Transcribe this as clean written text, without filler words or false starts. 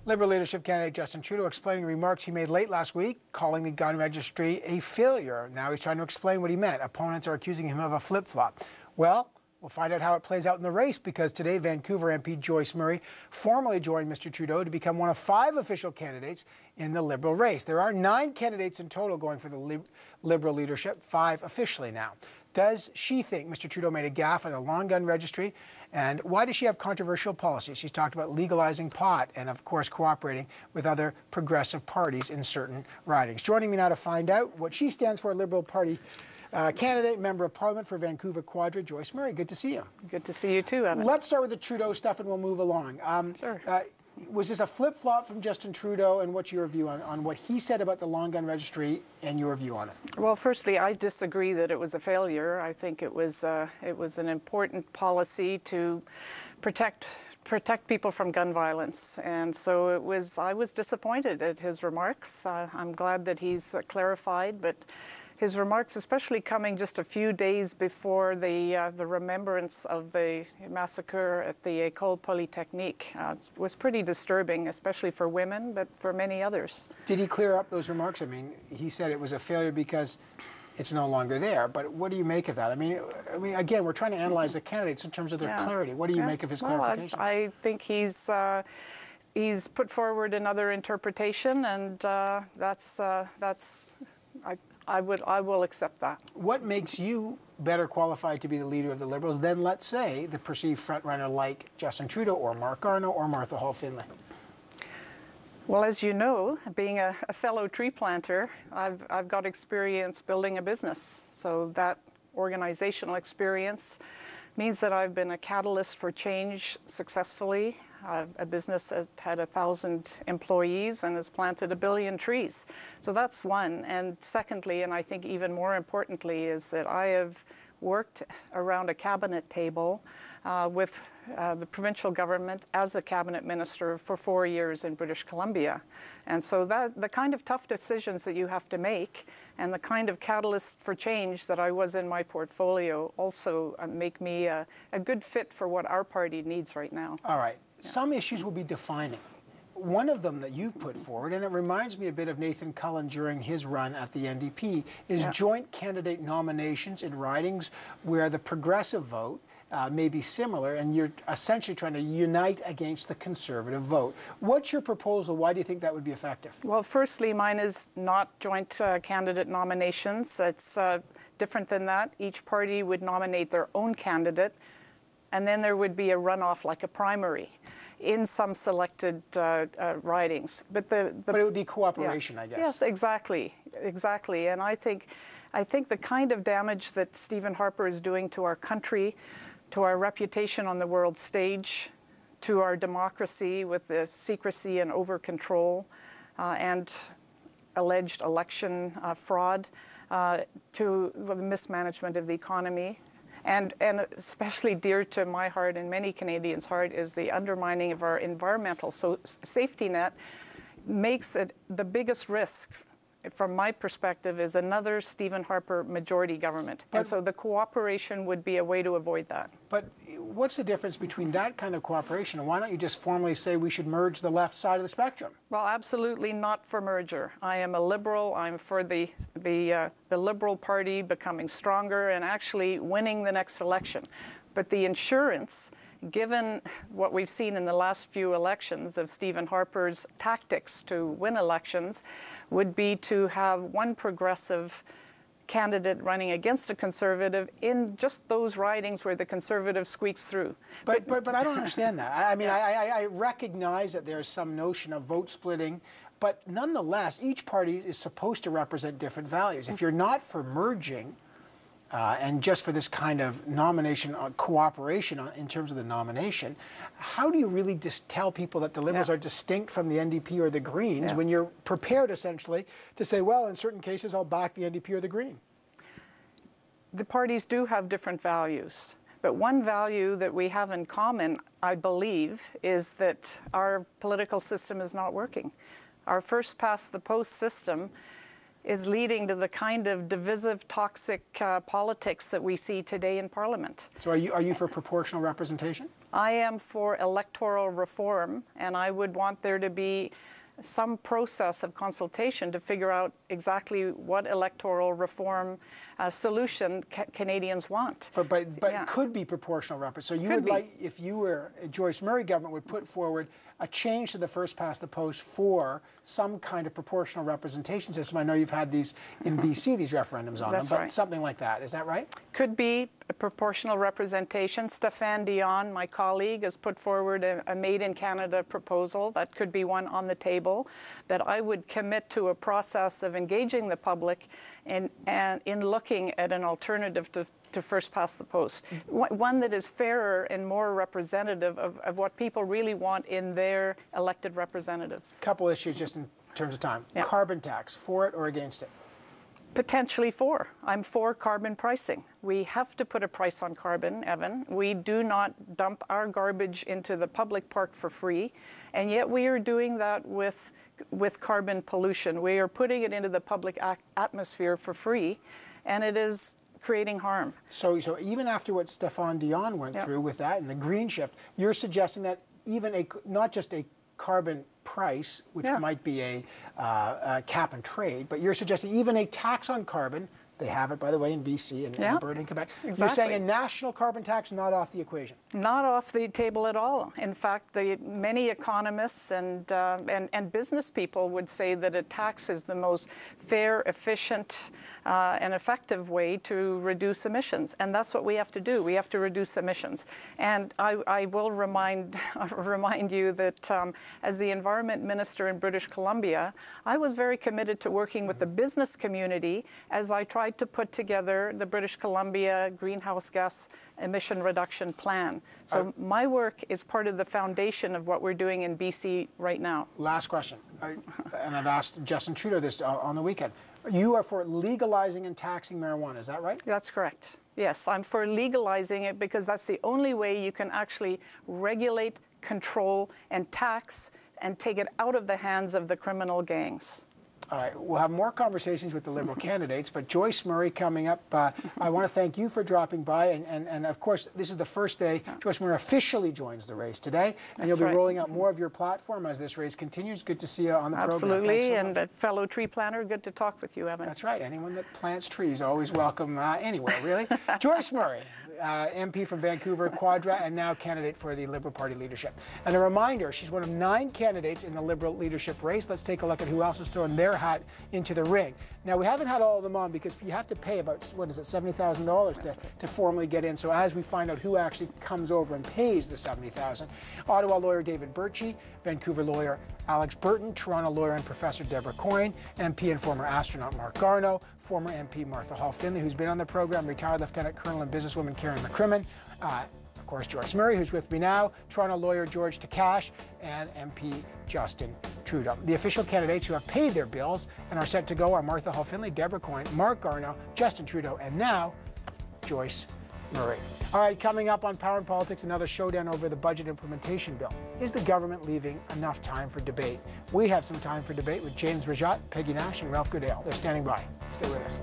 Liberal leadership candidate Justin Trudeau explaining remarks he made late last week, calling the gun registry a failure. Now he's trying to explain what he meant. Opponents are accusing him of a flip-flop. Well, we'll find out how it plays out in the race, because today Vancouver MP Joyce Murray formally joined Mr. Trudeau to become one of 5 official candidates in the Liberal race. There are 9 candidates in total going for the Liberal leadership, 5 officially now. Does she think Mr. Trudeau made a gaffe on the Longgun registry? And why does she have controversial policies? She's talked about legalizing pot and, of course, cooperating with other progressive parties in certain ridings. Joining me now to find out what she stands for, Liberal Party candidate, Member of Parliament for Vancouver Quadra, Joyce Murray. Good to see you. Good to see you too, Evan. Let's start with the Trudeau stuff and we'll move along. Sure. Was this a flip-flop from Justin Trudeau, and what's your view on what he said about the long gun registry and your view on it? Well, firstly, I disagree that it was a failure. I think it was an important policy to protect people from gun violence, and so I was disappointed at his remarks. I'm glad that he's clarified, but his remarks, especially coming just a few days before the remembrance of the massacre at the École Polytechnique, was pretty disturbing, especially for women, but for many others. Did he clear up those remarks? I mean, he said it was a failure because it's no longer there, but what do you make of that? I mean, again, we're trying to analyze the candidates in terms of their clarity. What do you make of his clarification? I think he's put forward another interpretation, and I will accept that. What makes you better qualified to be the leader of the Liberals than, let's say, the perceived frontrunner like Justin Trudeau or Mark Garneau or Martha Hall-Findlay? Well, as you know, being a fellow tree planter, I've got experience building a business. So that organizational experience means that I've been a catalyst for change successfully. A business that had 1,000 employees and has planted 1 billion trees. So that's one. And secondly, and I think even more importantly, is that I have worked around a cabinet table with the provincial government as a cabinet minister for 4 years in British Columbia. And so the kind of tough decisions that you have to make and the kind of catalyst for change that I was in my portfolio also make me a good fit for what our party needs right now. All right. Some issues will be defining. One of them that you've put forward, and it reminds me a bit of Nathan Cullen during his run at the NDP, is joint candidate nominations in ridings where the progressive vote may be similar, and you're essentially trying to unite against the conservative vote. What's your proposal? Why do you think that would be effective? Well, firstly, mine is not joint candidate nominations. It's different than that. Each party would nominate their own candidate, and then there would be a runoff like a primary in some selected ridings. But it would be cooperation, I guess. Yes, exactly. And I think the kind of damage that Stephen Harper is doing to our country, to our reputation on the world stage, to our democracy with the secrecy and over-control and alleged election fraud, to the mismanagement of the economy, and especially dear to my heart and many Canadians' heart is the undermining of our environmental safety net. Makes it the biggest risk, from my perspective, is another Stephen Harper majority government. And so the cooperation would be a way to avoid that. But what's the difference between that kind of cooperation and why don't you just formally say we should merge the left side of the spectrum? Well, absolutely not for merger. I am a Liberal. I'm for the Liberal Party becoming stronger and actually winning the next election. But the insurance, given what we've seen in the last few elections of Stephen Harper's tactics to win elections, would be to have one progressive candidate running against a conservative in just those ridings where the conservative squeaks through. But I don't understand that. I mean, I recognize that there's some notion of vote splitting, but nonetheless, each party is supposed to represent different values. If you're not for merging, and just for this kind of nomination, cooperation in terms of the nomination, how do you really just tell people that the Liberals are distinct from the NDP or the Greens when you're prepared essentially to say, well, in certain cases, I'll back the NDP or the Green? The parties do have different values. But one value that we have in common, I believe, is that our political system is not working. Our first-past-the-post system is leading to the kind of divisive, toxic politics that we see today in Parliament. So are you for proportional representation? I am for electoral reform, and I would want there to be some process of consultation to figure out exactly what electoral reform solution Canadians want. But it could be proportional representation. So you would like, if you were a Joyce Murray government, would put forward a change to the first past the post for some kind of proportional representation system. I know you've had these in BC, these referendums on That's them, but right. something like that. Is that right? Could be a proportional representation. Stéphane Dion, my colleague, has put forward a Made in Canada proposal. That could be one on the table. That I would commit to a process of engaging the public and in looking at an alternative to first past the post. One that is fairer and more representative of what people really want in their elected representatives. Couple issues just in terms of time. Yeah. Carbon tax, for it or against it? Potentially for. I'm for carbon pricing. We have to put a price on carbon, Evan. We do not dump our garbage into the public park for free, and yet we are doing that with carbon pollution. We are putting it into the public atmosphere for free, and it is creating harm. So even after what Stéphane Dion went through with that and the green shift, you're suggesting that even not just a carbon price, which might be a cap and trade, but you're suggesting even a tax on carbon. They have it, by the way, in BC and Alberta and Quebec. Exactly. You're saying a national carbon tax, not off the equation? Not off the table at all. In fact, many economists and business people would say that a tax is the most fair, efficient, and effective way to reduce emissions. And that's what we have to do. We have to reduce emissions. And I will remind you that as the Environment Minister in British Columbia, I was very committed to working with the business community as I tried to put together the British Columbia greenhouse gas emission reduction plan. So my work is part of the foundation of what we're doing in BC right now. Last question, and I've asked Justin Trudeau this on the weekend. You are for legalizing and taxing marijuana, is that right? That's correct. Yes, I'm for legalizing it because that's the only way you can actually regulate, control, and tax and take it out of the hands of the criminal gangs. All right, we'll have more conversations with the Liberal candidates, but Joyce Murray coming up. I want to thank you for dropping by, and of course, this is the first day Joyce Murray officially joins the race today, and you'll be rolling out more of your platform as this race continues. Good to see you on the program. Absolutely, and a fellow tree planter, good to talk with you, Evan. That's right, anyone that plants trees, always welcome anywhere, really. Joyce Murray, MP from Vancouver Quadra, and now candidate for the Liberal Party leadership. And a reminder, she's one of 9 candidates in the Liberal leadership race. Let's take a look at who else is throwing their hat into the ring. Now, we haven't had all of them on because you have to pay about, what is it, $70,000 to formally get in. So as we find out who actually comes over and pays the $70,000, Ottawa lawyer David Birchie, Vancouver lawyer Alex Burton, Toronto lawyer and Professor Deborah Coyne, MP and former astronaut Mark Garneau, former MP Martha Hall-Finley, who's been on the program, retired Lieutenant Colonel and businesswoman Karen McCrimmon, of course Joyce Murray, who's with me now, Toronto lawyer George Takash, and MP Justin Trudeau. The official candidates who have paid their bills and are set to go are Martha Hall-Finley, Deborah Coyne, Mark Garneau, Justin Trudeau, and now Joyce Murray. All right, coming up on Power and Politics, another showdown over the budget implementation bill. Is the government leaving enough time for debate? We have some time for debate with James Rajat, Peggy Nash, and Ralph Goodale. They're standing by. Stay with us.